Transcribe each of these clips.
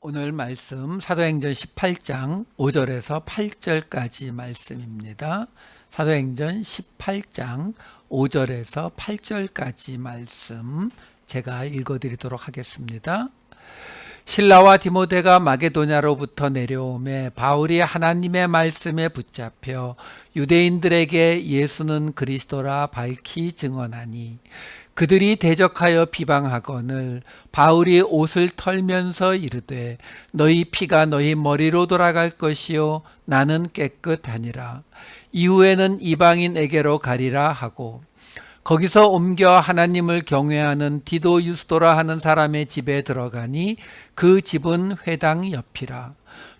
오늘 말씀 사도행전 18장 5절에서 8절까지 말씀입니다. 사도행전 18장 5절에서 8절까지 말씀 제가 읽어드리도록 하겠습니다. 실라와 디모데가 마게도냐로부터 내려오매 바울이 하나님의 말씀에 붙잡혀 유대인들에게 예수는 그리스도라 밝히 증언하니 그들이 대적하여 비방하거늘 바울이 옷을 털면서 이르되 너희 피가 너희 머리로 돌아갈 것이요 나는 깨끗하니라. 이후에는 이방인에게로 가리라 하고 거기서 옮겨 하나님을 경외하는 디도 유스도라 하는 사람의 집에 들어가니 그 집은 회당 옆이라.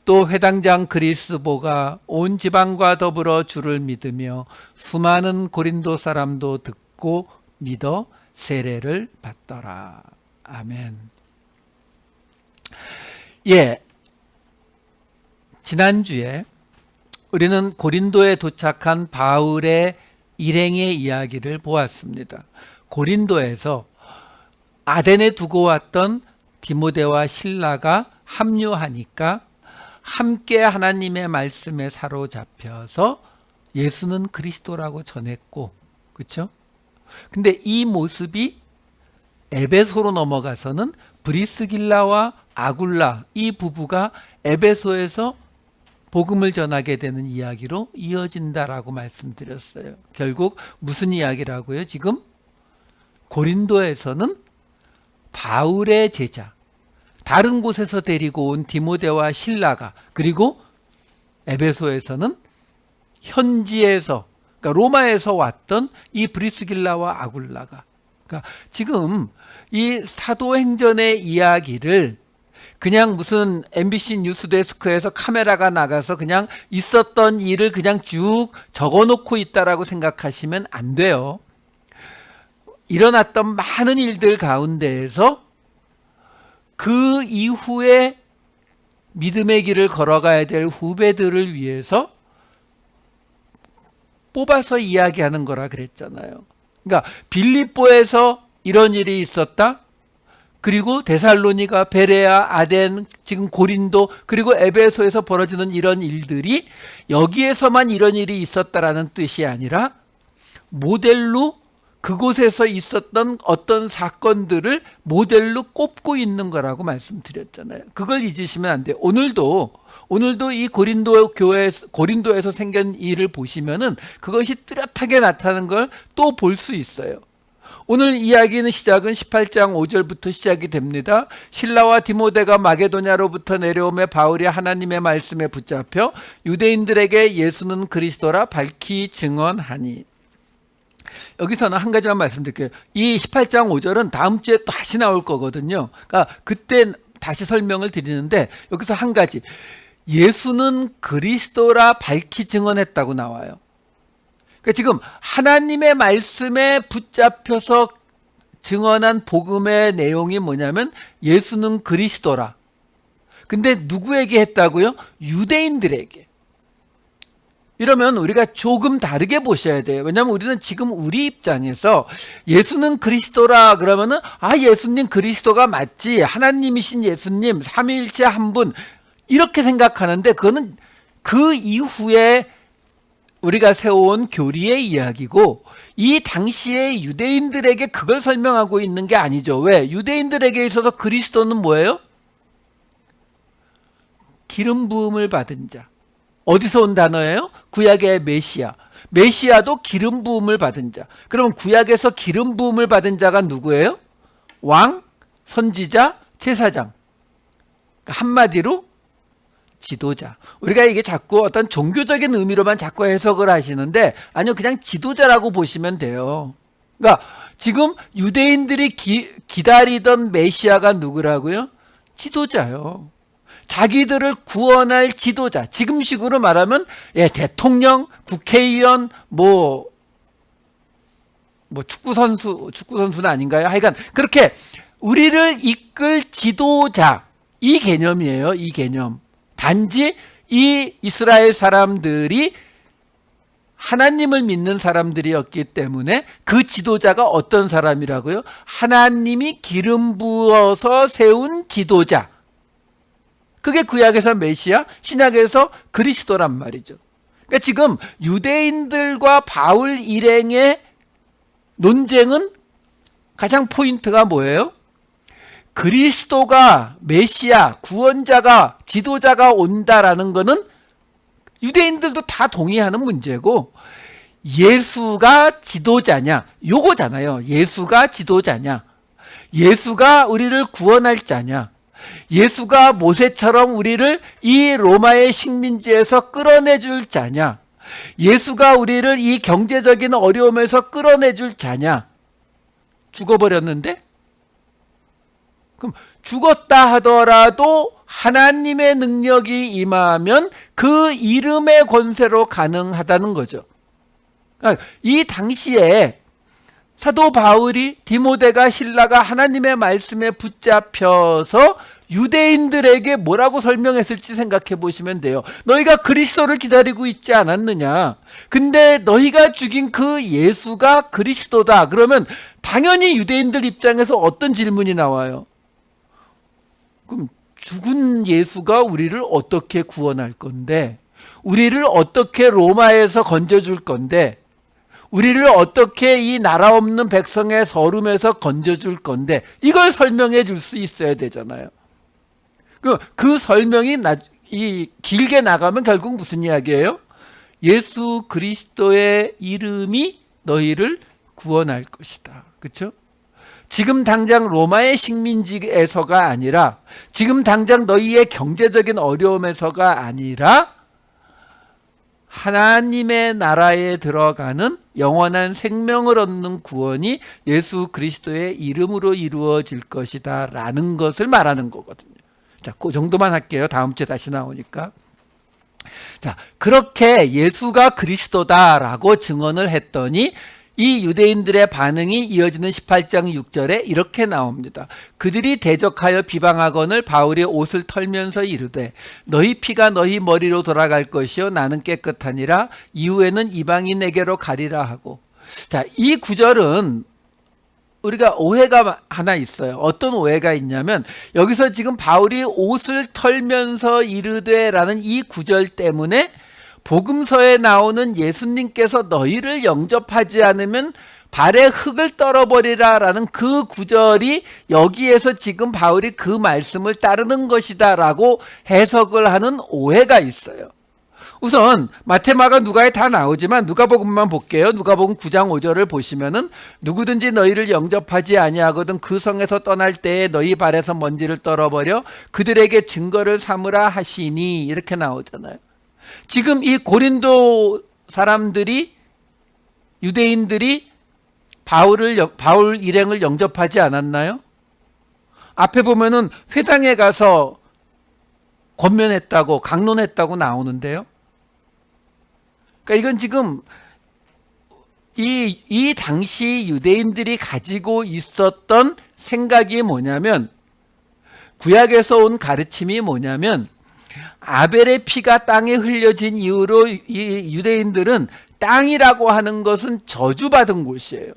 또 회당장 그리스보가 온 지방과 더불어 주를 믿으며 수많은 고린도 사람도 듣고 믿어 세례를 받더라. 아멘. 지난주에 우리는 고린도에 도착한 바울의 일행의 이야기를 보았습니다. 고린도에서 아덴에 두고 왔던 디모데와 실라가 합류하니까 함께 하나님의 말씀에 사로잡혀서 예수는 그리스도라고 전했고, 그렇죠? 근데 이 모습이 에베소로 넘어가서는 브리스길라와 아굴라 이 부부가 에베소에서 복음을 전하게 되는 이야기로 이어진다라고 말씀드렸어요. 결국 무슨 이야기라고요? 지금 고린도에서는 바울의 제자, 다른 곳에서 데리고 온 디모데와 실라가, 그리고 에베소에서는 현지에서, 그러니까 로마에서 왔던 이 브리스길라와 아굴라가, 그러니까 지금 이 사도행전의 이야기를 그냥 무슨 MBC 뉴스데스크에서 카메라가 나가서 그냥 있었던 일을 그냥 쭉 적어놓고 있다라고 생각하시면 안 돼요. 일어났던 많은 일들 가운데에서 그 이후에 믿음의 길을 걸어가야 될 후배들을 위해서 뽑아서 이야기하는 거라 그랬잖아요. 그러니까 빌립보에서 이런 일이 있었다. 그리고 데살로니가, 베레아, 아덴, 지금 고린도, 그리고 에베소에서 벌어지는 이런 일들이 여기에서만 이런 일이 있었다라는 뜻이 아니라 모델로 그곳에서 있었던 어떤 사건들을 모델로 꼽고 있는 거라고 말씀드렸잖아요. 그걸 잊으시면 안 돼요. 오늘도 이 고린도에서 생긴 일을 보시면은 그것이 뚜렷하게 나타나는 걸 또 볼 수 있어요. 오늘 이야기는 시작은 18장 5절부터 시작이 됩니다. 실라와 디모데가 마게도냐로부터 내려오며 바울이 하나님의 말씀에 붙잡혀 유대인들에게 예수는 그리스도라 밝히 증언하니. 여기서는 한 가지만 말씀드릴게요. 이 18장 5절은 다음 주에 또 다시 나올 거거든요. 그러니까 그때 다시 설명을 드리는데 여기서 한 가지, 예수는 그리스도라 밝히 증언했다고 나와요. 그러니까 지금 하나님의 말씀에 붙잡혀서 증언한 복음의 내용이 뭐냐면 예수는 그리스도라. 근데 누구에게 했다고요? 유대인들에게. 이러면 우리가 조금 다르게 보셔야 돼요. 왜냐하면 우리는 지금 우리 입장에서 예수는 그리스도라 그러면은 예수님 그리스도가 맞지, 하나님이신 예수님 삼위일체 한 분, 이렇게 생각하는데 그거는 그 이후에 우리가 세워온 교리의 이야기고 이 당시의 유대인들에게 그걸 설명하고 있는 게 아니죠. 왜? 유대인들에게 있어서 그리스도는 뭐예요? 기름 부음을 받은 자. 어디서 온 단어예요? 구약의 메시아. 메시아도 기름 부음을 받은 자. 그럼 구약에서 기름 부음을 받은 자가 누구예요? 왕, 선지자, 제사장. 한마디로 지도자. 우리가 이게 자꾸 어떤 종교적인 의미로만 자꾸 해석을 하시는데 아니요, 그냥 지도자라고 보시면 돼요. 그러니까 지금 유대인들이 기다리던 메시아가 누구라고요? 지도자요. 자기들을 구원할 지도자. 지금식으로 말하면 대통령, 국회의원, 축구 선수는 아닌가요? 하여간 그렇게 우리를 이끌 지도자, 이 개념이에요. 이 개념. 단지 이 이스라엘 사람들이 하나님을 믿는 사람들이었기 때문에 그 지도자가 어떤 사람이라고요? 하나님이 기름 부어서 세운 지도자. 그게 구약에서 메시아, 신약에서 그리스도란 말이죠. 그러니까 지금 유대인들과 바울 일행의 논쟁은 가장 포인트가 뭐예요? 그리스도가 메시아, 구원자가, 지도자가 온다라는 것은 유대인들도 다 동의하는 문제고, 예수가 지도자냐, 요거잖아요. 예수가 지도자냐, 예수가 우리를 구원할 자냐, 예수가 모세처럼 우리를 이 로마의 식민지에서 끌어내줄 자냐, 예수가 우리를 이 경제적인 어려움에서 끌어내줄 자냐. 죽어버렸는데? 그럼 죽었다 하더라도 하나님의 능력이 임하면 그 이름의 권세로 가능하다는 거죠. 그러니까 이 당시에 사도 바울이, 디모데가, 실라가 하나님의 말씀에 붙잡혀서 유대인들에게 뭐라고 설명했을지 생각해 보시면 돼요. 너희가 그리스도를 기다리고 있지 않았느냐. 근데 너희가 죽인 그 예수가 그리스도다. 그러면 당연히 유대인들 입장에서 어떤 질문이 나와요? 그럼 죽은 예수가 우리를 어떻게 구원할 건데, 우리를 어떻게 로마에서 건져줄 건데, 우리를 어떻게 이 나라 없는 백성의 서름에서 건져줄 건데, 이걸 설명해 줄 수 있어야 되잖아요. 그 설명이 길게 나가면 결국 무슨 이야기예요? 예수 그리스도의 이름이 너희를 구원할 것이다. 그렇죠? 지금 당장 로마의 식민지에서가 아니라, 지금 당장 너희의 경제적인 어려움에서가 아니라, 하나님의 나라에 들어가는 영원한 생명을 얻는 구원이 예수 그리스도의 이름으로 이루어질 것이다 라는 것을 말하는 거거든요. 자, 그 정도만 할게요. 다음 주에 다시 나오니까. 자, 그렇게 예수가 그리스도다라고 증언을 했더니 이 유대인들의 반응이 이어지는 18장 6절에 이렇게 나옵니다. 그들이 대적하여 비방하거늘 바울이 옷을 털면서 이르되 너희 피가 너희 머리로 돌아갈 것이요 나는 깨끗하니라. 이후에는 이방인에게로 가리라 하고. 자, 이 구절은 우리가 오해가 하나 있어요. 어떤 오해가 있냐면, 여기서 지금 바울이 옷을 털면서 이르되라는 이 구절 때문에 복음서에 나오는 예수님께서 너희를 영접하지 않으면 발에 흙을 떨어버리라 라는 그 구절이 여기에서 지금 바울이 그 말씀을 따르는 것이다 라고 해석을 하는 오해가 있어요. 우선 마태마가 누가에 다 나오지만 누가복음만 볼게요. 누가복음 9장 5절을 보시면은 누구든지 너희를 영접하지 아니하거든 그 성에서 떠날 때에 너희 발에서 먼지를 떨어버려 그들에게 증거를 삼으라 하시니, 이렇게 나오잖아요. 지금 이 고린도 사람들이, 유대인들이 바울 일행을 영접하지 않았나요? 앞에 보면은 회당에 가서 권면했다고, 강론했다고 나오는데요. 그러니까 이건 지금 이 당시 유대인들이 가지고 있었던 생각이 뭐냐면, 구약에서 온 가르침이 뭐냐면, 아벨의 피가 땅에 흘려진 이후로 이 유대인들은 땅이라고 하는 것은 저주받은 곳이에요.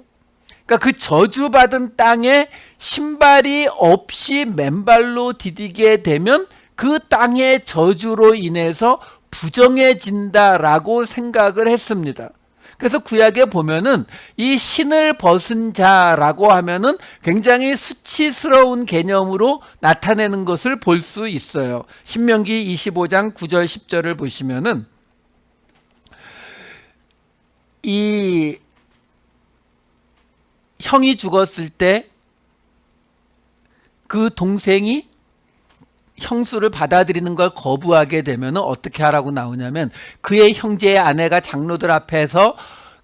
그러니까 그 저주받은 땅에 신발이 없이 맨발로 디디게 되면 그 땅의 저주로 인해서 부정해진다라고 생각을 했습니다. 그래서 구약에 보면은 이 신을 벗은 자라고 하면은 굉장히 수치스러운 개념으로 나타내는 것을 볼 수 있어요. 신명기 25장 9절 10절을 보시면은 이 형이 죽었을 때 그 동생이 형수를 받아들이는 걸 거부하게 되면 어떻게 하라고 나오냐면, 그의 형제의 아내가 장로들 앞에서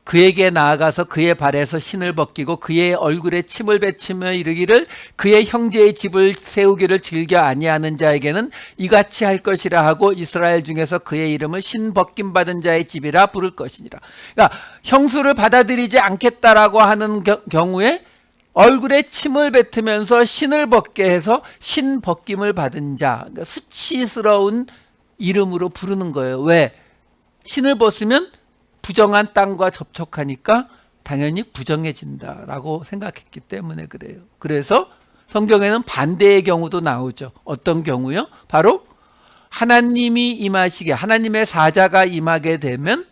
그에게 나아가서 그의 발에서 신을 벗기고 그의 얼굴에 침을 뱉으며 이르기를 그의 형제의 집을 세우기를 즐겨 아니하는 자에게는 이같이 할 것이라 하고 이스라엘 중에서 그의 이름을 신 벗김 받은 자의 집이라 부를 것이니라. 그러니까 형수를 받아들이지 않겠다라고 하는 경우에 얼굴에 침을 뱉으면서 신을 벗게 해서 신 벗김을 받은 자, 그러니까 수치스러운 이름으로 부르는 거예요. 왜? 신을 벗으면 부정한 땅과 접촉하니까 당연히 부정해진다라고 생각했기 때문에 그래요. 그래서 성경에는 반대의 경우도 나오죠. 어떤 경우요? 바로 하나님이 임하시게, 하나님의 사자가 임하게 되면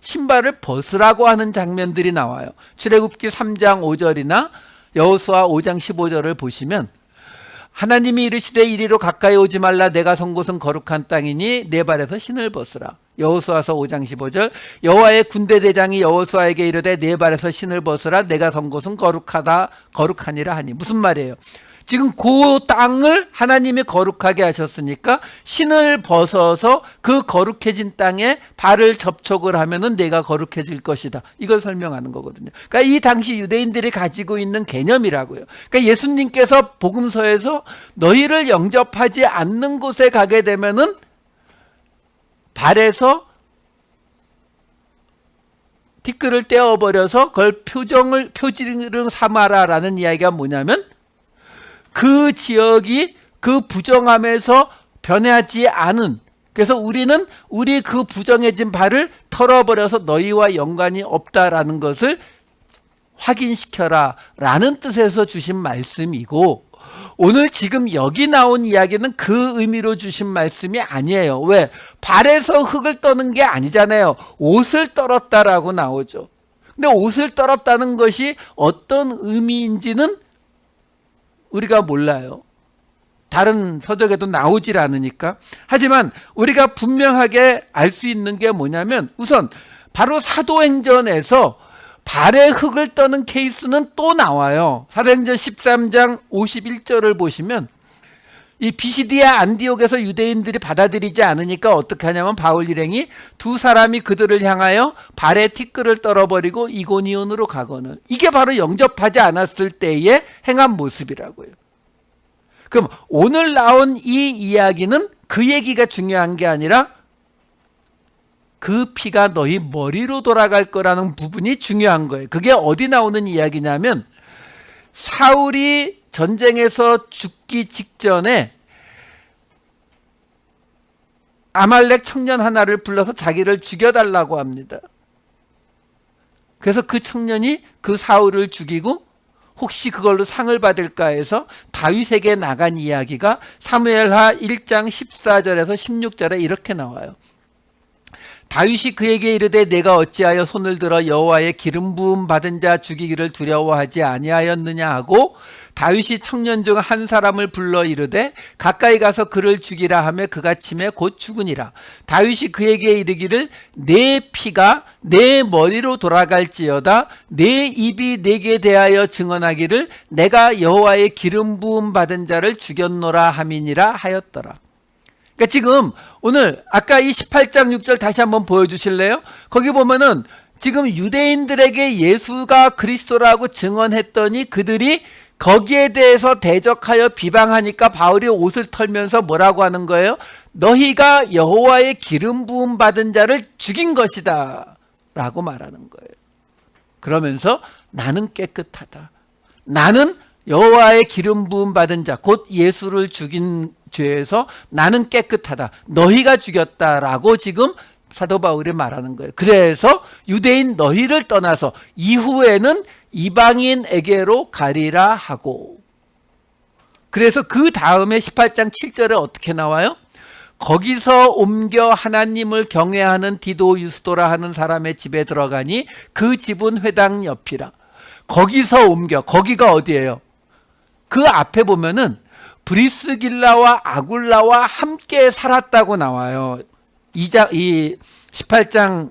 신발을 벗으라고 하는 장면들이 나와요. 출애굽기 3장 5절이나 여호수아 5장 15절을 보시면 하나님이 이르시되 이리로 가까이 오지 말라. 내가 선 곳은 거룩한 땅이니 내 발에서 신을 벗으라. 여호수아서 5장 15절. 여호와의 군대 대장이 여호수아에게 이르되 내 발에서 신을 벗으라. 내가 선 곳은 거룩하니라 하니. 무슨 말이에요? 지금 그 땅을 하나님이 거룩하게 하셨으니까 신을 벗어서 그 거룩해진 땅에 발을 접촉을 하면은 내가 거룩해질 것이다. 이걸 설명하는 거거든요. 그러니까 이 당시 유대인들이 가지고 있는 개념이라고요. 그러니까 예수님께서 복음서에서 너희를 영접하지 않는 곳에 가게 되면은 발에서 티끌을 떼어버려서 그걸 표지를 삼아라라는 이야기가 뭐냐면 그 지역이 그 부정함에서 변하지 않은, 그래서 우리는 우리 그 부정해진 발을 털어버려서 너희와 연관이 없다라는 것을 확인시켜라 라는 뜻에서 주신 말씀이고, 오늘 지금 여기 나온 이야기는 그 의미로 주신 말씀이 아니에요. 왜? 발에서 흙을 떠는 게 아니잖아요. 옷을 떨었다라고 나오죠. 근데 옷을 떨었다는 것이 어떤 의미인지는 우리가 몰라요. 다른 서적에도 나오질 않으니까. 하지만 우리가 분명하게 알 수 있는 게 뭐냐면, 우선 바로 사도행전에서 발에 흙을 떠는 케이스는 또 나와요. 사도행전 13장 51절을 보시면 이 비시디아 안디옥에서 유대인들이 받아들이지 않으니까 어떻게 하냐면 바울 일행이 두 사람이 그들을 향하여 발에 티끌을 떨어버리고 이고니온으로 가거늘. 이게 바로 영접하지 않았을 때의 행한 모습이라고요. 그럼 오늘 나온 이 이야기는 그 얘기가 중요한 게 아니라 그 피가 너희 머리로 돌아갈 거라는 부분이 중요한 거예요. 그게 어디 나오는 이야기냐면 사울이 전쟁에서 죽기 직전에 아말렉 청년 하나를 불러서 자기를 죽여달라고 합니다. 그래서 그 청년이 그 사울을 죽이고 혹시 그걸로 상을 받을까 해서 다윗에게 나간 이야기가 사무엘하 1장 14절에서 16절에 이렇게 나와요. 다윗이 그에게 이르되 내가 어찌하여 손을 들어 여호와의 기름 부음 받은 자 죽이기를 두려워하지 아니하였느냐 하고 다윗이 청년 중 한 사람을 불러 이르되 가까이 가서 그를 죽이라 하며 그가 치매 곧 죽으니라. 다윗이 그에게 이르기를 내 피가 내 머리로 돌아갈지어다 내 입이 내게 대하여 증언하기를 내가 여호와의 기름 부음 받은 자를 죽였노라 함이니라 하였더라. 그러니까 지금 오늘 아까 이 18장 6절 다시 한번 보여주실래요? 거기 보면은 지금 유대인들에게 예수가 그리스도라고 증언했더니 그들이 거기에 대해서 대적하여 비방하니까 바울이 옷을 털면서 뭐라고 하는 거예요? 너희가 여호와의 기름 부음 받은 자를 죽인 것이다 라고 말하는 거예요. 그러면서 나는 깨끗하다. 나는 여호와의 기름 부음 받은 자, 곧 예수를 죽인 죄에서 나는 깨끗하다. 너희가 죽였다라고 지금 사도 바울이 말하는 거예요. 그래서 유대인 너희를 떠나서 이후에는 이방인에게로 가리라 하고, 그래서 그 다음에 18장 7절에 어떻게 나와요? 거기서 옮겨 하나님을 경외하는 디도 유스도라 하는 사람의 집에 들어가니 그 집은 회당 옆이라. 거기서 옮겨, 거기가 어디예요? 그 앞에 보면은 브리스길라와 아굴라와 함께 살았다고 나와요. 이 18장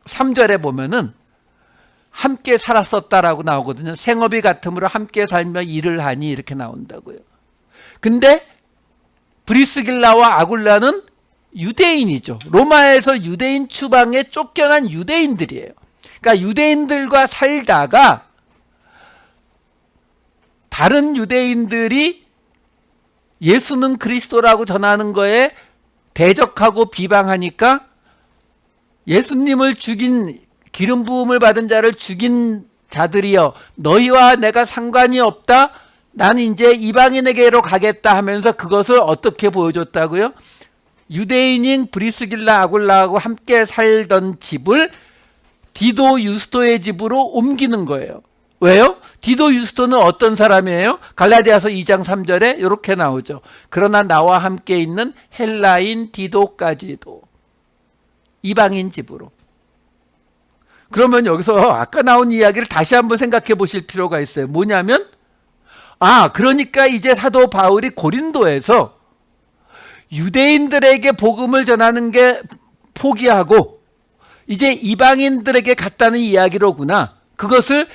3절에 보면은 함께 살았었다라고 나오거든요. 생업이 같으므로 함께 살며 일을 하니 이렇게 나온다고요. 근데 브리스길라와 아굴라는 유대인이죠. 로마에서 유대인 추방에 쫓겨난 유대인들이에요. 그러니까 유대인들과 살다가 다른 유대인들이 예수는 그리스도라고 전하는 거에 대적하고 비방하니까 예수님을 죽인, 기름 부음을 받은 자를 죽인 자들이여 너희와 내가 상관이 없다. 나는 이제 이방인에게로 가겠다 하면서 그것을 어떻게 보여줬다고요? 유대인인 브리스길라 아굴라하고 함께 살던 집을 디도 유스도의 집으로 옮기는 거예요. 왜요? 디도 유스토는 어떤 사람이에요? 갈라디아서 2장 3절에 이렇게 나오죠. 그러나 나와 함께 있는 헬라인 디도까지도 이방인 집으로. 그러면 여기서 아까 나온 이야기를 다시 한번 생각해 보실 필요가 있어요. 뭐냐면 그러니까 이제 사도 바울이 고린도에서 유대인들에게 복음을 전하는 게 포기하고 이제 이방인들에게 갔다는 이야기로구나. 그것을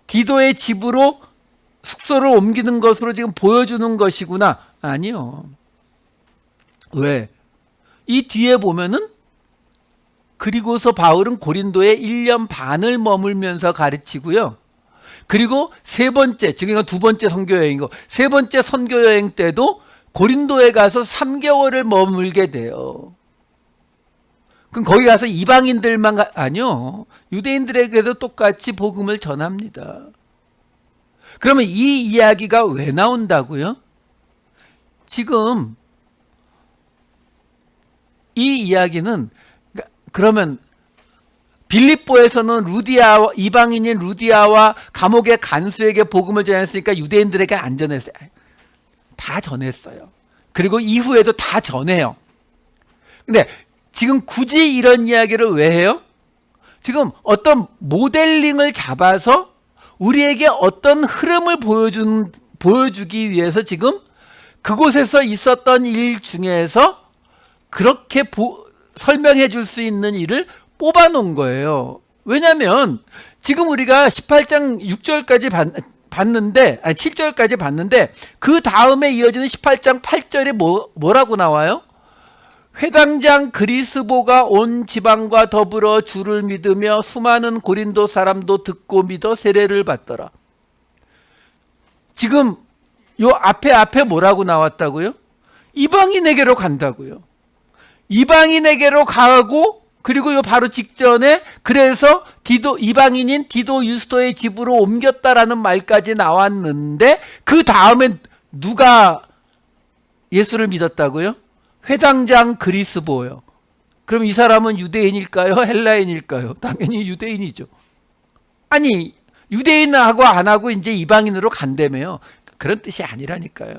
디도의 집으로 숙소를 옮기는 것으로 지금 보여주는 것이구나. 아니요. 왜? 이 뒤에 보면은 그리고서 바울은 고린도에 1년 반을 머물면서 가르치고요. 그리고 세 번째, 지금 두 번째 선교 여행이고 세 번째 선교 여행 때도 고린도에 가서 3개월을 머물게 돼요. 그럼 거기 가서 이방인들만 아니요. 유대인들에게도 똑같이 복음을 전합니다. 그러면 이 이야기가 왜 나온다고요? 지금 이 이야기는 그러면 빌립보에서는 이방인인 루디아와 감옥의 간수에게 복음을 전했으니까 유대인들에게 안 전했어요. 다 전했어요. 그리고 이후에도 다 전해요. 근데 지금 굳이 이런 이야기를 왜 해요? 지금 어떤 모델링을 잡아서 우리에게 어떤 흐름을 보여주기 위해서 지금 그곳에서 있었던 일 중에서 그렇게 설명해 줄 수 있는 일을 뽑아 놓은 거예요. 왜냐하면 지금 우리가 18장 6절까지 봤는데 7절까지 봤는데 그 다음에 이어지는 18장 8절에 뭐라고 나와요? 회당장 그리스보가 온 지방과 더불어 주를 믿으며 수많은 고린도 사람도 듣고 믿어 세례를 받더라. 지금 요 앞에 뭐라고 나왔다고요? 이방인에게로 간다고요. 이방인에게로 가고 그리고 요 바로 직전에 그래서 이방인인 디도 유스토의 집으로 옮겼다라는 말까지 나왔는데 그 다음에 누가 예수를 믿었다고요? 회당장 그리스보요. 그럼 이 사람은 유대인일까요? 헬라인일까요? 당연히 유대인이죠. 아니 유대인하고 안 하고 이제 이방인으로 간다며요. 그런 뜻이 아니라니까요.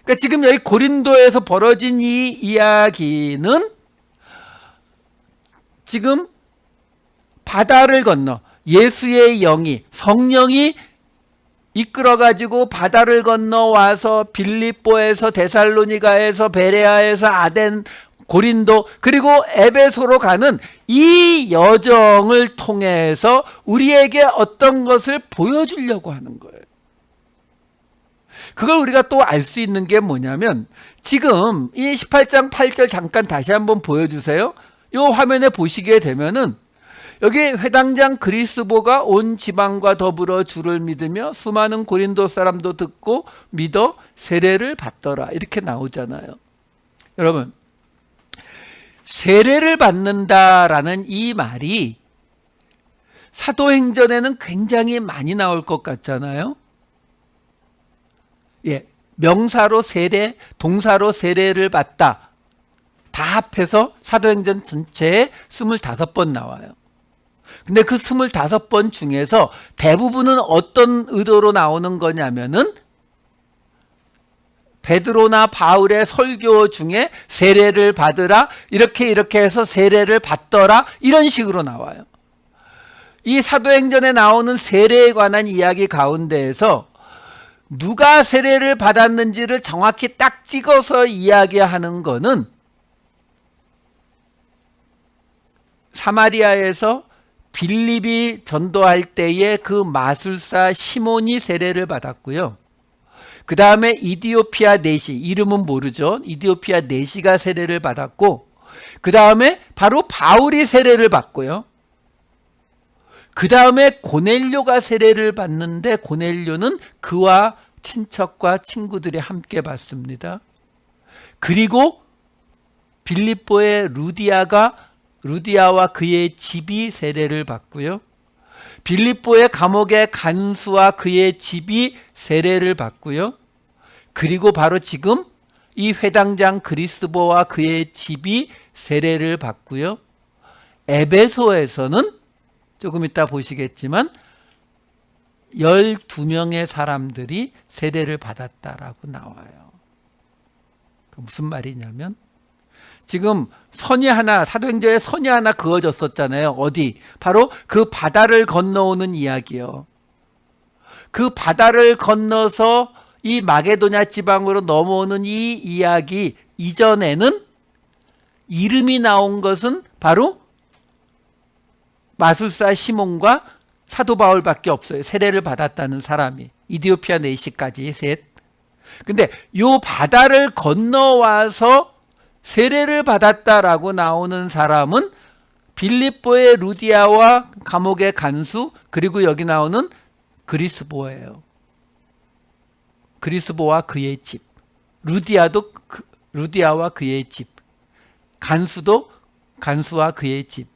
그러니까 지금 여기 고린도에서 벌어진 이 이야기는 지금 바다를 건너 예수의 영이 성령이 이끌어가지고 바다를 건너와서 빌립보에서 데살로니가에서 베레아에서 아덴 고린도 그리고 에베소로 가는 이 여정을 통해서 우리에게 어떤 것을 보여주려고 하는 거예요. 그걸 우리가 또 알 수 있는 게 뭐냐면 지금 이 18장 8절 잠깐 다시 한번 보여주세요. 이 화면에 보시게 되면은 여기 회당장 그리스보가 온 지방과 더불어 주를 믿으며 수많은 고린도 사람도 듣고 믿어 세례를 받더라 이렇게 나오잖아요. 여러분 세례를 받는다라는 이 말이 사도행전에는 굉장히 많이 나올 것 같잖아요. 예, 명사로 세례, 동사로 세례를 받다 다 합해서 사도행전 전체에 25번 나와요. 근데 그 25번 중에서 대부분은 어떤 의도로 나오는 거냐면은 베드로나 바울의 설교 중에 세례를 받으라 이렇게 해서 세례를 받더라 이런 식으로 나와요. 이 사도행전에 나오는 세례에 관한 이야기 가운데에서 누가 세례를 받았는지를 정확히 딱 찍어서 이야기하는 거는 사마리아에서 빌립이 전도할 때에 그 마술사 시몬이 세례를 받았고요. 그 다음에 이디오피아 내시, 이름은 모르죠. 이디오피아 내시가 세례를 받았고 그 다음에 바로 바울이 세례를 받고요. 그 다음에 고넬료가 세례를 받는데 고넬료는 그와 친척과 친구들이 함께 받습니다. 그리고 빌립보의 루디아와 그의 집이 세례를 받고요. 빌립보의 감옥의 간수와 그의 집이 세례를 받고요. 그리고 바로 지금 이 회당장 그리스보와 그의 집이 세례를 받고요. 에베소에서는 조금 이따 보시겠지만 12명의 사람들이 세례를 받았다라고 나와요. 무슨 말이냐면 지금 선이 하나, 사도행전에 선이 하나 그어졌었잖아요. 어디? 바로 그 바다를 건너오는 이야기요. 그 바다를 건너서 이 마게도냐 지방으로 넘어오는 이 이야기 이전에는 이름이 나온 것은 바로 마술사 시몬과 사도 바울밖에 없어요. 세례를 받았다는 사람이. 이디오피아 내시까지 셋. 근데 요 바다를 건너와서 세례를 받았다라고 나오는 사람은 빌립보의 루디아와 감옥의 간수, 그리고 여기 나오는 그리스보예요. 그리스보와 그의 집. 루디아와 그의 집. 간수도 간수와 그의 집.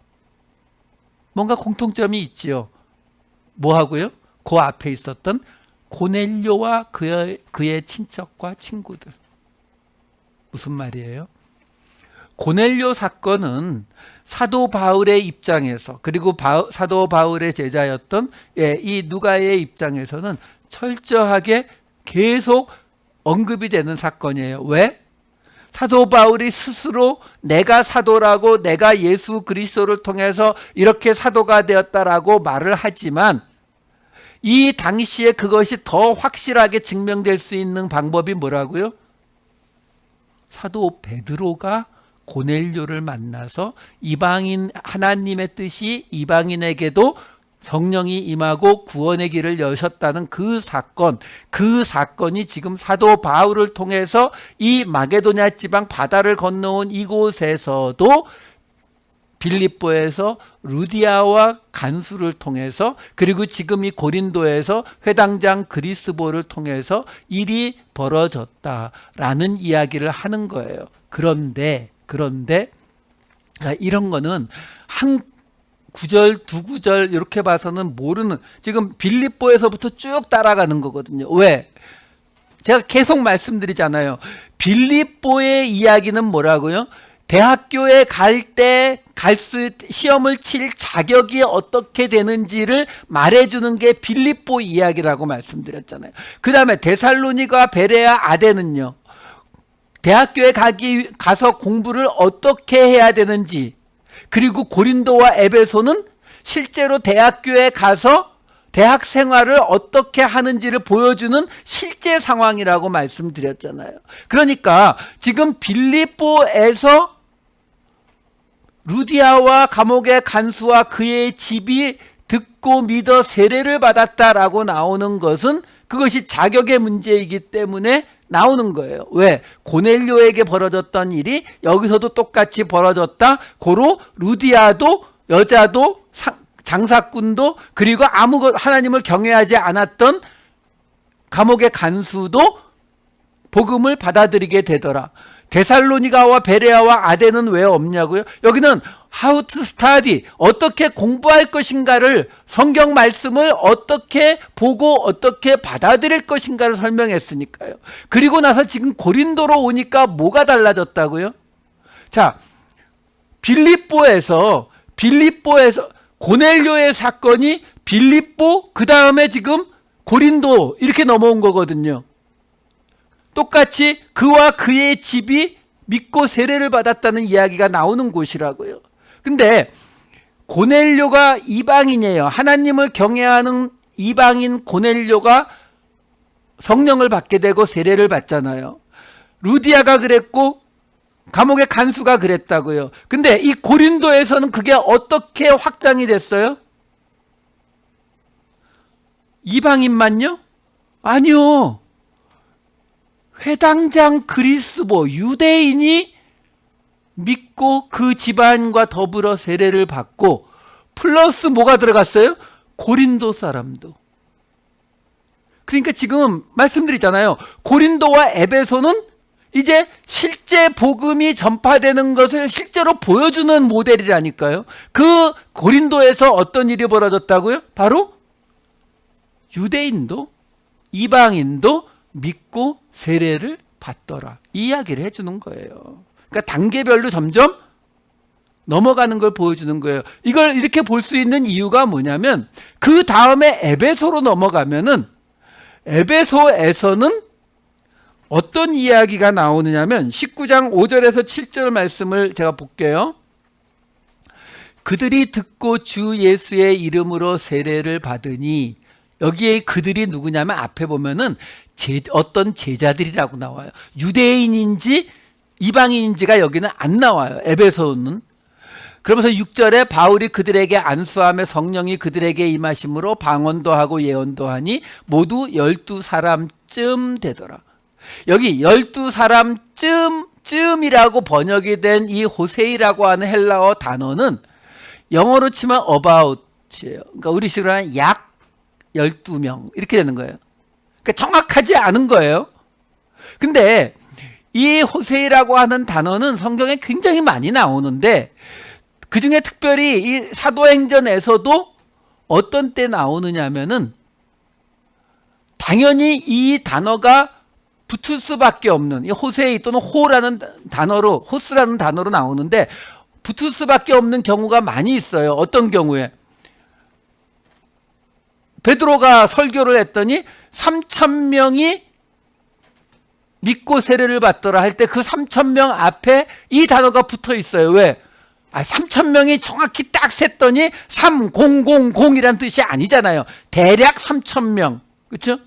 뭔가 공통점이 있지요. 뭐 하고요? 그 앞에 있었던 고넬료와 그의 친척과 친구들. 무슨 말이에요? 고넬료 사건은 사도 바울의 입장에서, 그리고 사도 바울의 제자였던 이 누가의 입장에서는 철저하게 계속 언급이 되는 사건이에요. 왜? 사도 바울이 스스로 내가 사도라고, 내가 예수 그리스도를 통해서 이렇게 사도가 되었다라고 말을 하지만 이 당시에 그것이 더 확실하게 증명될 수 있는 방법이 뭐라고요? 사도 베드로가 고넬료를 만나서 이방인, 하나님의 뜻이 이방인에게도 성령이 임하고 구원의 길을 여셨다는 그 사건이 지금 사도 바울을 통해서 이 마게도냐 지방 바다를 건너온 이곳에서도 빌립보에서 루디아와 간수를 통해서, 그리고 지금 이 고린도에서 회당장 그리스보를 통해서 일이 벌어졌다라는 이야기를 하는 거예요. 그런데 이런 거는 한 구절, 두 구절 이렇게 봐서는 모르는, 지금 빌립보에서부터 쭉 따라가는 거거든요. 왜? 제가 계속 말씀드리잖아요. 빌립보의 이야기는 뭐라고요? 대학교에 시험을 칠 자격이 어떻게 되는지를 말해주는 게 빌립보 이야기라고 말씀드렸잖아요. 그 다음에 데살로니가, 베레아, 아덴은요, 대학교에 가서 공부를 어떻게 해야 되는지, 그리고 고린도와 에베소는 실제로 대학교에 가서 대학 생활을 어떻게 하는지를 보여주는 실제 상황이라고 말씀드렸잖아요. 그러니까 지금 빌립보에서 루디아와 감옥의 간수와 그의 집이 듣고 믿어 세례를 받았다라고 나오는 것은 그것이 자격의 문제이기 때문에 나오는 거예요. 왜? 고넬료에게 벌어졌던 일이 여기서도 똑같이 벌어졌다. 고로 루디아도, 여자도, 장사꾼도, 그리고 하나님을 경외하지 않았던 감옥의 간수도 복음을 받아들이게 되더라. 데살로니가와 베레아와 아덴은 왜 없냐고요? 여기는 how to study, 어떻게 공부할 것인가를, 성경 말씀을 어떻게 보고 어떻게 받아들일 것인가를 설명했으니까요. 그리고 나서 지금 고린도로 오니까 뭐가 달라졌다고요? 자, 빌립보에서 고넬료의 사건이 빌립보, 그 다음에 지금 고린도 이렇게 넘어온 거거든요. 똑같이 그와 그의 집이 믿고 세례를 받았다는 이야기가 나오는 곳이라고요. 근데 고넬료가 이방인이에요. 하나님을 경외하는 이방인 고넬료가 성령을 받게 되고 세례를 받잖아요. 루디아가 그랬고 감옥의 간수가 그랬다고요. 근데 이 고린도에서는 그게 어떻게 확장이 됐어요? 이방인만요? 아니요. 회당장 그리스보, 유대인이 믿고 그 집안과 더불어 세례를 받고, 플러스 뭐가 들어갔어요? 고린도 사람도. 그러니까 지금 말씀드리잖아요. 고린도와 에베소는 이제 실제 복음이 전파되는 것을 실제로 보여주는 모델이라니까요. 그 고린도에서 어떤 일이 벌어졌다고요? 바로 유대인도 이방인도 믿고 세례를 받더라. 이 이야기를 해주는 거예요. 그러니까 단계별로 점점 넘어가는 걸 보여주는 거예요. 이걸 이렇게 볼 수 있는 이유가 뭐냐면 그 다음에 에베소로 넘어가면은 에베소에서는 어떤 이야기가 나오느냐면 19장 5절에서 7절 말씀을 제가 볼게요. 그들이 듣고 주 예수의 이름으로 세례를 받으니, 여기에 그들이 누구냐면 앞에 보면은 어떤 제자들이라고 나와요. 유대인인지 이방인인지가 여기는 안 나와요. 에베소는. 그러면서 6절에 바울이 그들에게 안수하며 성령이 그들에게 임하심으로 방언도 하고 예언도 하니 모두 12사람쯤 되더라. 여기 12사람쯤이라고 번역이 된 이 호세이라고 하는 헬라어 단어는 영어로 치면 about이에요. 그러니까 우리식으로 하면 약 12명 이렇게 되는 거예요. 그러니까 정확하지 않은 거예요. 근데 이 호세이라고 하는 단어는 성경에 굉장히 많이 나오는데 그 중에 특별히 이 사도행전에서도 어떤 때 나오느냐면은 당연히 이 단어가 붙을 수밖에 없는 이 호세이 또는 호라는 단어로, 호스라는 단어로 나오는데 붙을 수밖에 없는 경우가 많이 있어요. 어떤 경우에? 베드로가 설교를 했더니 3,000명이 믿고 세례를 받더라 할 때 그 3,000명 앞에 이 단어가 붙어 있어요. 왜? 3,000명이 정확히 딱 셌더니 3000이란 뜻이 아니잖아요. 대략 3,000명. 그렇죠?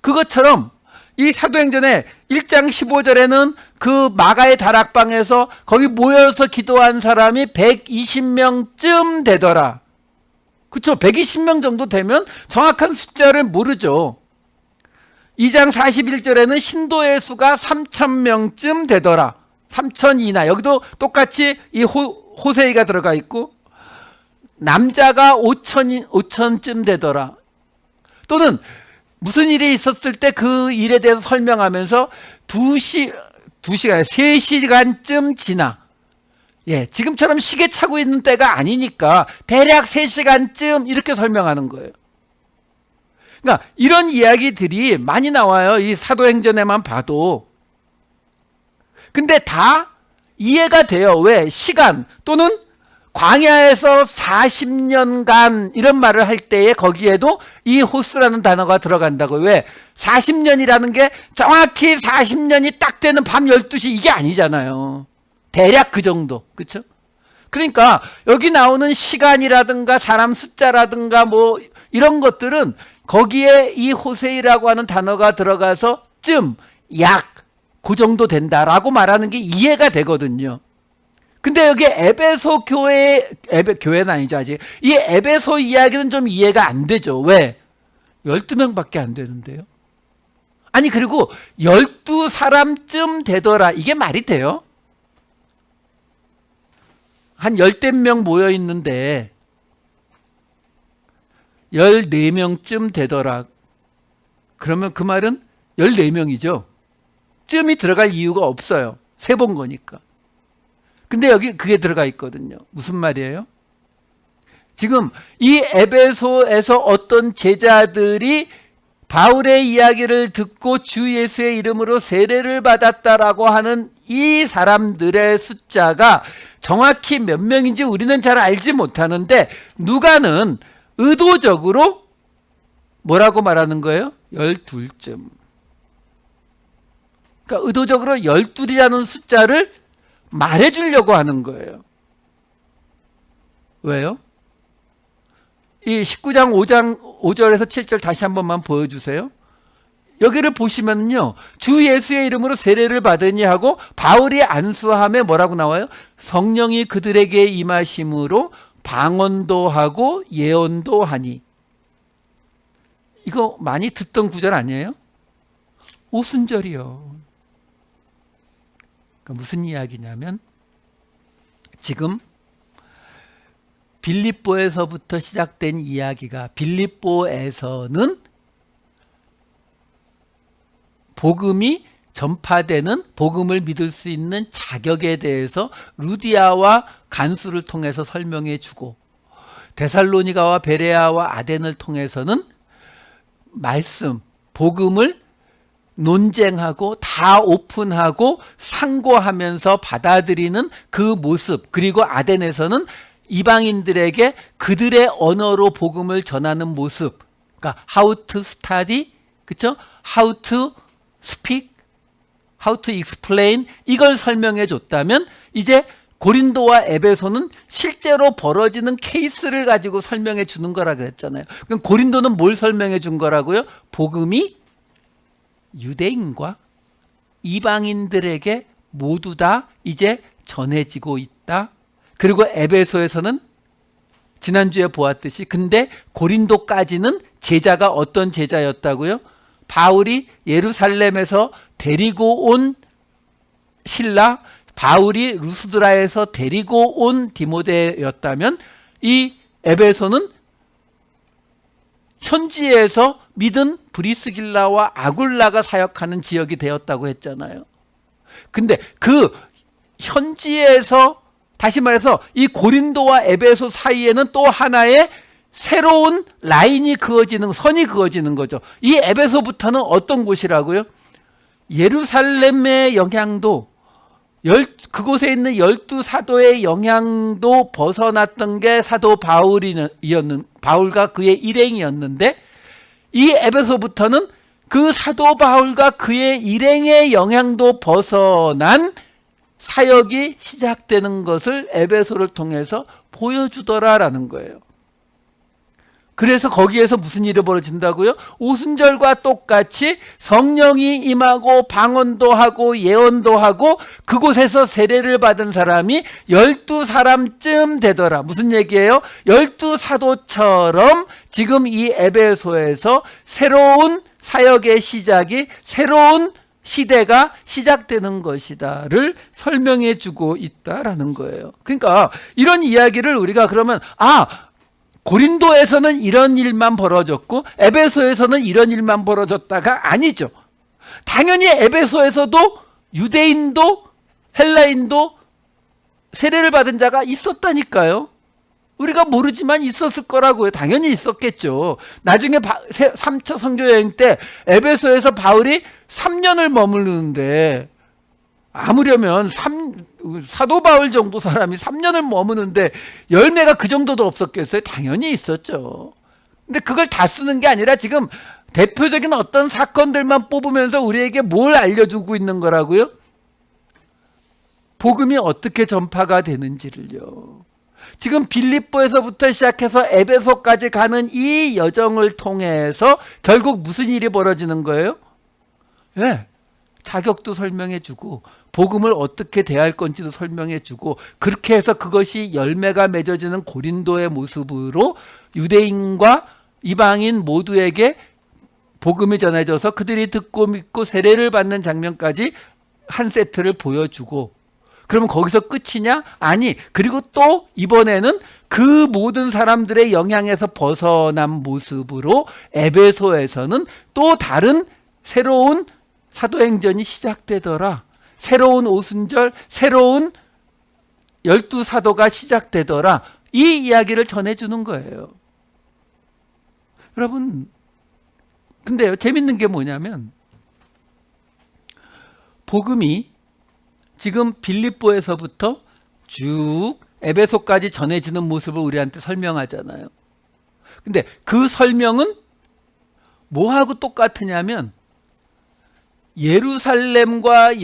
그것처럼 이 사도행전의 1장 15절에는 그 마가의 다락방에서 거기 모여서 기도한 사람이 120명쯤 되더라. 그렇죠? 120명 정도 되면 정확한 숫자를 모르죠. 2장 41절에는 신도의 수가 3,000명쯤 되더라. 3,000이나. 여기도 똑같이 이 호세이가 들어가 있고 남자가 5,000쯤 되더라. 또는 무슨 일이 있었을 때 그 일에 대해서 설명하면서 3시간쯤 지나. 예, 지금처럼 시계 차고 있는 때가 아니니까 대략 3시간쯤 이렇게 설명하는 거예요. 그러니까 이런 이야기들이 많이 나와요. 이 사도행전에만 봐도. 근데 다 이해가 돼요. 왜? 시간 또는 광야에서 40년간 이런 말을 할 때에 거기에도 이 호스라는 단어가 들어간다고. 왜? 40년이라는 게 정확히 40년이 딱 되는 밤 12시 이게 아니잖아요. 대략 그 정도. 그렇죠? 그러니까 여기 나오는 시간이라든가 사람 숫자라든가 뭐 이런 것들은 거기에 이 호세이라고 하는 단어가 들어가서 약 그 정도 된다라고 말하는 게 이해가 되거든요. 근데 여기 에베소 교회는 아니죠, 아직. 이 에베소 이야기는 좀 이해가 안 되죠. 왜? 12명밖에 안 되는데요. 아니, 그리고 12사람쯤 되더라. 이게 말이 돼요? 한 열댓 명 모여 있는데 14명쯤 되더라. 그러면 그 말은 14명이죠. 쯤이 들어갈 이유가 없어요. 세 본 거니까. 근데 여기 그게 들어가 있거든요. 무슨 말이에요? 지금 이 에베소에서 어떤 제자들이 바울의 이야기를 듣고 주 예수의 이름으로 세례를 받았다라고 하는 이 사람들의 숫자가 정확히 몇 명인지 우리는 잘 알지 못하는데 누가는 의도적으로 뭐라고 말하는 거예요? 12쯤. 그러니까 의도적으로 12이라는 숫자를 말해주려고 하는 거예요. 왜요? 이 19장 5절에서 7절 다시 한 번만 보여주세요. 여기를 보시면요. 주 예수의 이름으로 세례를 받으니 하고 바울이 안수함에 뭐라고 나와요? 성령이 그들에게 임하심으로 방언도 하고 예언도 하니. 이거 많이 듣던 구절 아니에요? 오순절이요. 그러니까 무슨 이야기냐면 지금 빌립보에서부터 시작된 이야기가 빌립보에서는 복음이 전파되는 복음을 믿을 수 있는 자격에 대해서 루디아와 간수를 통해서 설명해 주고 데살로니가와 베레아와 아덴을 통해서는 말씀, 복음을 논쟁하고 다 오픈하고 상고하면서 받아들이는 그 모습, 그리고 아덴에서는 이방인들에게 그들의 언어로 복음을 전하는 모습, 그러니까 how to study, 그렇죠? how to speak, how to explain, 이걸 설명해 줬다면 이제 고린도와 에베소는 실제로 벌어지는 케이스를 가지고 설명해 주는 거라 그랬잖아요. 그럼 고린도는 뭘 설명해 준 거라고요? 복음이 유대인과 이방인들에게 모두 다 이제 전해지고 있다. 그리고 에베소에서는 지난주에 보았듯이 근데 고린도까지는 제자가 어떤 제자였다고요? 바울이 예루살렘에서 데리고 온 실라, 바울이 루스드라에서 데리고 온 디모데였다면 이 에베소는 현지에서 믿은 브리스길라와 아굴라가 사역하는 지역이 되었다고 했잖아요. 근데 그 현지에서 다시 말해서 이 고린도와 에베소 사이에는 또 하나의 새로운 라인이 그어지는, 선이 그어지는 거죠. 이 에베소부터는 어떤 곳이라고요? 예루살렘의 영향도, 그곳에 있는 12사도의 영향도 벗어났던 게 사도 바울과 그의 일행이었는데, 이 에베소부터는 그 사도 바울과 그의 일행의 영향도 벗어난 사역이 시작되는 것을 에베소를 통해서 보여주더라라는 거예요. 그래서 거기에서 무슨 일이 벌어진다고요? 오순절과 똑같이 성령이 임하고 방언도 하고 예언도 하고 그곳에서 세례를 받은 사람이 12사람쯤 되더라. 무슨 얘기예요? 12사도처럼 지금 이 에베소에서 새로운 사역의 시작이, 새로운 시대가 시작되는 것이다를 설명해 주고 있다라는 거예요. 그러니까 이런 이야기를 우리가 그러면 고린도에서는 이런 일만 벌어졌고 에베소에서는 이런 일만 벌어졌다가 아니죠. 당연히 에베소에서도 유대인도 헬라인도 세례를 받은 자가 있었다니까요. 우리가 모르지만 있었을 거라고요. 당연히 있었겠죠. 나중에 3차 선교여행 때 에베소에서 바울이 3년을 머무르는데, 아무려면 사도 바울 정도 사람이 3년을 머무는데 열매가 그 정도도 없었겠어요? 당연히 있었죠. 근데 그걸 다 쓰는 게 아니라 지금 대표적인 어떤 사건들만 뽑으면서 우리에게 뭘 알려주고 있는 거라고요? 복음이 어떻게 전파가 되는지를요. 지금 빌립보에서부터 시작해서 에베소까지 가는 이 여정을 통해서 결국 무슨 일이 벌어지는 거예요? 네, 자격도 설명해주고 복음을 어떻게 대할 건지도 설명해주고, 그렇게 해서 그것이 열매가 맺어지는 고린도의 모습으로 유대인과 이방인 모두에게 복음이 전해져서 그들이 듣고 믿고 세례를 받는 장면까지 한 세트를 보여주고, 그러면 거기서 끝이냐? 아니, 그리고 또 이번에는 그 모든 사람들의 영향에서 벗어난 모습으로 에베소에서는 또 다른 새로운 사도행전이 시작되더라. 새로운 오순절, 새로운 12사도가 시작되더라. 이 이야기를 전해주는 거예요. 여러분, 근데요, 재밌는 게 뭐냐면 복음이 지금 빌립보에서부터 쭉 에베소까지 전해지는 모습을 우리한테 설명하잖아요. 근데 그 설명은 뭐하고 똑같으냐면 예루살렘에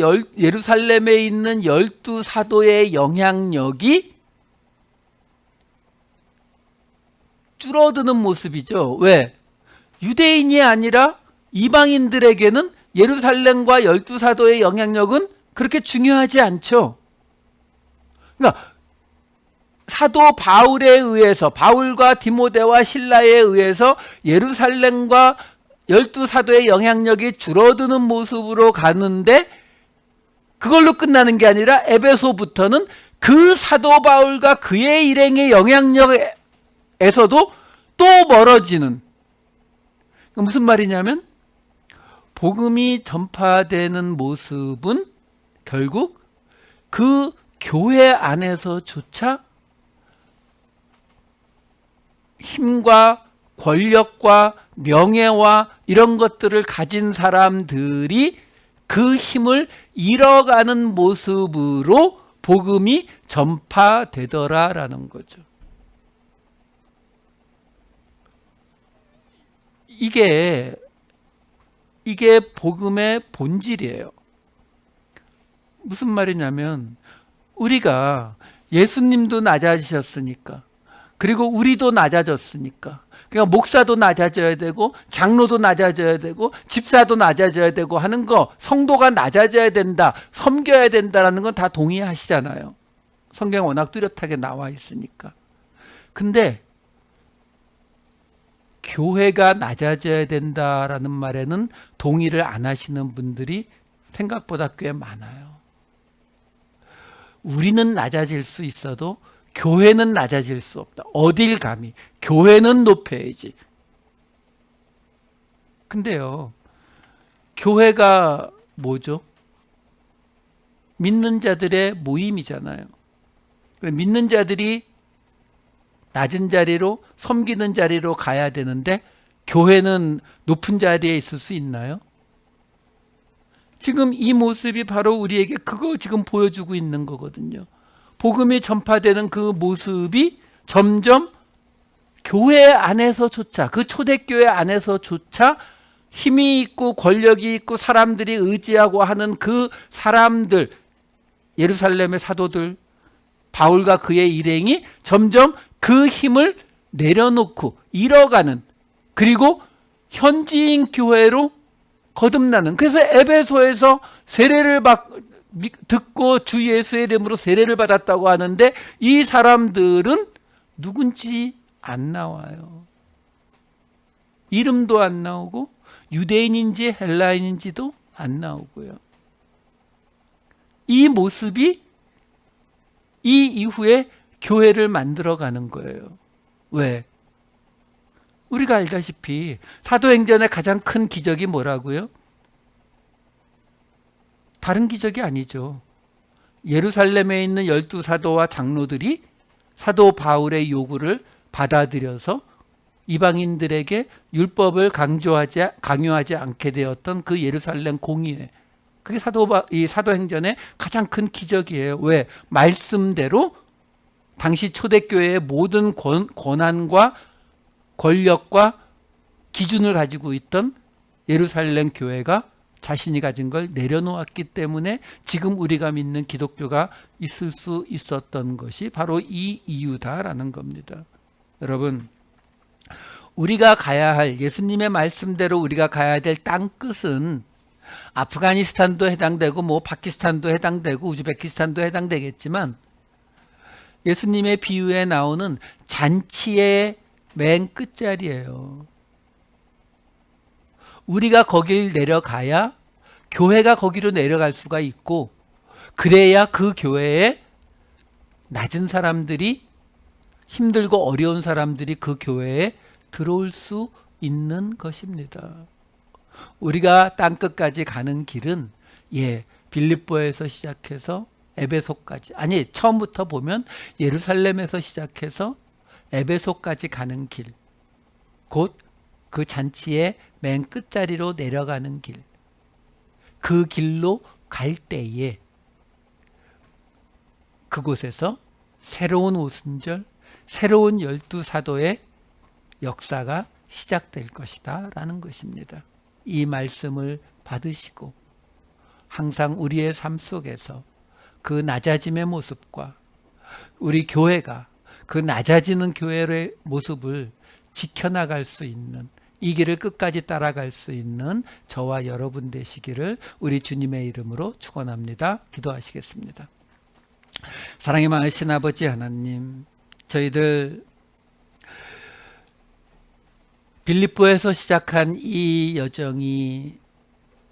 있는 12사도의 영향력이 줄어드는 모습이죠. 왜? 유대인이 아니라 이방인들에게는 예루살렘과 12사도의 영향력은 그렇게 중요하지 않죠. 그러니까 사도 바울에 의해서, 바울과 디모데와 실라에 의해서 예루살렘과 12사도의 영향력이 줄어드는 모습으로 가는데, 그걸로 끝나는 게 아니라 에베소부터는 그 사도 바울과 그의 일행의 영향력에서도 또 멀어지는, 무슨 말이냐면 복음이 전파되는 모습은 결국 그 교회 안에서조차 힘과 권력과 명예와 이런 것들을 가진 사람들이 그 힘을 잃어가는 모습으로 복음이 전파되더라라는 거죠. 이게 복음의 본질이에요. 무슨 말이냐면 우리가 예수님도 낮아지셨으니까, 그리고 우리도 낮아졌으니까, 그러니까 목사도 낮아져야 되고 장로도 낮아져야 되고 집사도 낮아져야 되고 하는 거, 성도가 낮아져야 된다, 섬겨야 된다라는 건 다 동의하시잖아요. 성경에 워낙 뚜렷하게 나와 있으니까. 근데 교회가 낮아져야 된다라는 말에는 동의를 안 하시는 분들이 생각보다 꽤 많아요. 우리는 낮아질 수 있어도 교회는 낮아질 수 없다. 어딜 감히. 교회는 높여야지. 근데요, 교회가 뭐죠? 믿는 자들의 모임이잖아요. 믿는 자들이 낮은 자리로, 섬기는 자리로 가야 되는데 교회는 높은 자리에 있을 수 있나요? 지금 이 모습이 바로 우리에게 그거 지금 보여주고 있는 거거든요. 복음이 전파되는 그 모습이 점점 교회 안에서조차, 그 초대교회 안에서조차 힘이 있고 권력이 있고 사람들이 의지하고 하는 그 사람들, 예루살렘의 사도들, 바울과 그의 일행이 점점 그 힘을 내려놓고 잃어가는, 그리고 현지인 교회로 거듭나는. 그래서 에베소에서 세례를 듣고 주 예수의 이름으로 세례를 받았다고 하는데 이 사람들은 누군지 안 나와요. 이름도 안 나오고 유대인인지 헬라인인지도 안 나오고요. 이 모습이 이 이후에 교회를 만들어가는 거예요. 왜? 우리가 알다시피 사도행전의 가장 큰 기적이 뭐라고요? 다른 기적이 아니죠. 예루살렘에 있는 12사도와 장로들이 사도 바울의 요구를 받아들여서 이방인들에게 율법을 강요하지 않게 되었던 그 예루살렘 공의회. 그게 사도행전의 가장 큰 기적이에요. 왜? 말씀대로 당시 초대교회의 모든 권한과 권력과 기준을 가지고 있던 예루살렘 교회가 자신이 가진 걸 내려놓았기 때문에 지금 우리가 믿는 기독교가 있을 수 있었던 것이 바로 이 이유다라는 겁니다. 여러분, 우리가 가야 할, 예수님의 말씀대로 우리가 가야 될 땅 끝은 아프가니스탄도 해당되고 뭐 파키스탄도 해당되고 우즈베키스탄도 해당되겠지만 예수님의 비유에 나오는 잔치의 맨 끝자리예요. 우리가 거길 내려가야 교회가 거기로 내려갈 수가 있고, 그래야 그 교회에 낮은 사람들이, 힘들고 어려운 사람들이 그 교회에 들어올 수 있는 것입니다. 우리가 땅끝까지 가는 길은 빌립보에서 시작해서 에베소까지, 아니 처음부터 보면 예루살렘에서 시작해서 에베소까지 가는 길, 곧 그 잔치의 맨 끝자리로 내려가는 길, 그 길로 갈 때에 그곳에서 새로운 오순절, 새로운 12사도의 역사가 시작될 것이다 라는 것입니다. 이 말씀을 받으시고 항상 우리의 삶 속에서 그 낮아짐의 모습과 우리 교회가 그 낮아지는 교회의 모습을 지켜나갈 수 있는, 이 길을 끝까지 따라갈 수 있는 저와 여러분 되시기를 우리 주님의 이름으로 축원합니다. 기도하시겠습니다. 사랑이 많으신 아버지 하나님, 저희들 빌립보에서 시작한 이 여정이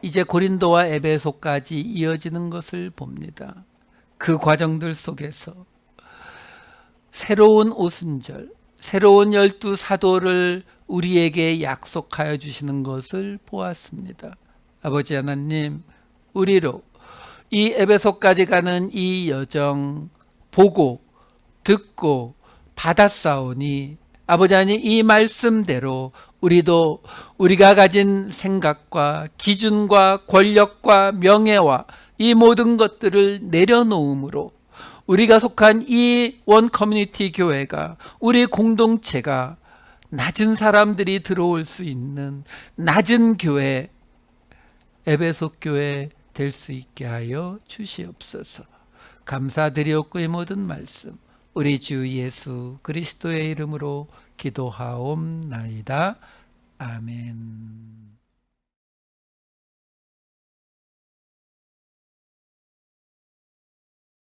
이제 고린도와 에베소까지 이어지는 것을 봅니다. 그 과정들 속에서 새로운 오순절, 새로운 12사도를 우리에게 약속하여 주시는 것을 보았습니다. 아버지 하나님, 우리로 이 에베소까지 가는 이 여정 보고 듣고 받았사오니 아버지 하나님, 이 말씀대로 우리도 우리가 가진 생각과 기준과 권력과 명예와 이 모든 것들을 내려놓음으로 우리가 속한 이 원 커뮤니티 교회가, 우리 공동체가 낮은 사람들이 들어올 수 있는 낮은 교회, 에베소 교회 될 수 있게 하여 주시옵소서. 감사드리옵고 이 모든 말씀 우리 주 예수 그리스도의 이름으로 기도하옵나이다. 아멘.